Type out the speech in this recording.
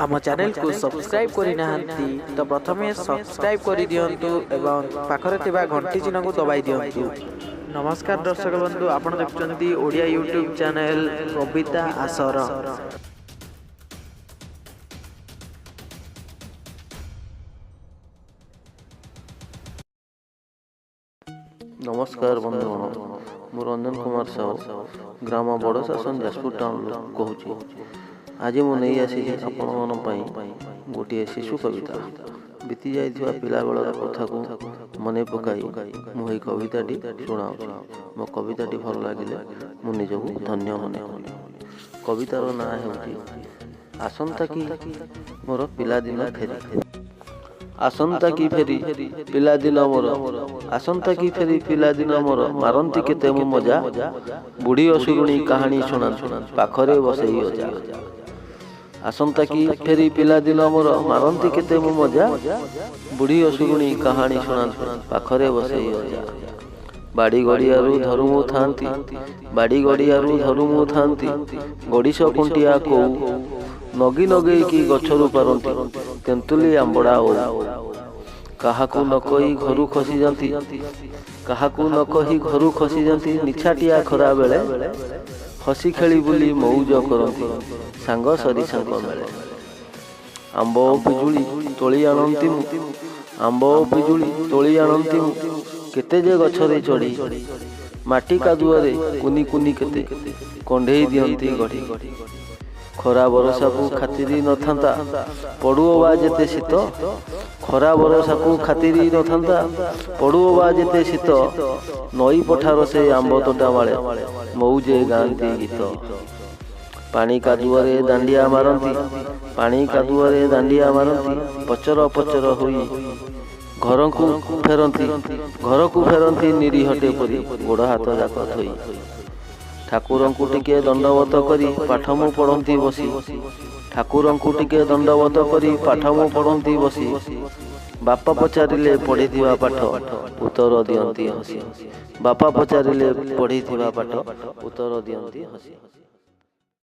आम चैनल को सब्सक्राइब करना तो प्रथमे सब्सक्राइब कर दिंतु एवं पाखरे थिबा घंटी चिन्ह को दबाई दिंतु। नमस्कार दर्शक बंधु, आपण देखुछन्ती ओडिया यूट्यूब चैनल कविता आसर। नमस्कार बंधुगण, मु रंजन कुमार साहू ग्राम बड़ शासन जाजपुर टाउन कहूँ। आज मु नहीं आसी आपण गोटे शिशु कविता बीती जाइथिबा पिला बेलर कथा को मने पकाई मुझे कविताटी शुणाऊँ। मो कविताटी भल लगिले मु निजकू धन्य मने करी। कवितार नाँ हेउची आसंता की मोर पिलादिन फेरी। आसंता की फेरी पिलादिन मोर, आसंता की फेरी पिलादिन मोर, मारंती केते मु मजा, बुढ़ी असुरुणी कहानी शुणा पाखरे बसई अजा। आसंता की फेरी पिलादिन मोर, मारंती केते मु मजा, बुढ़ी असुरुणी कहानी शुणा पाखरे बसई अजा। बाड़ी गड़ियारू धरुमु थांती, बाड़ी गड़ियारू धरुमु थांती, गड़िश कुंटिया को नगी नगे की गछरु पारंती, तेंतुली आंबड़ा ओ काहाकू न कही घरु खसी जाती, काहाकू न कही घरु खसी जाती, निछाटिया खरा बेले हसी खेली बुली मौज करती, सांग सरी सांग मेले। आंब पिजुली तोली आनंती मु, आंब पिजुली तोली आनंती मु, केते जे गछरे चढ़ी, माटी कादुआरे कुनी कुनी केते कंढेई दियंती गढ़ी। खरा बरसा को खातिरी न थांता पड़ुओ बा जेते शीत, खरा बरसा को खातिरी न थांता पड़ुओ बा जेते शीत, नई पठार से आंब तोटा माले मौजे गांती गीत। पानी कादुआरे दांडिया मारंती, पानी कादुआरे दांडिया मारंती, पचर पचर होई घर को फेरंती निरीहटे परी गोड़ हाथ जाक थई। ठाकुर को टिके दंडवत करी पाठ मु पढ़ती बसी, ठाकुर को टिके दंडवत करी पाठ मु पढ़ती बसी, बापा पचारिले पढ़ी पाठ उत्तर दियंती हसी, बापा पचारिले पढ़ी पाठ उत्तर दियंती हसी।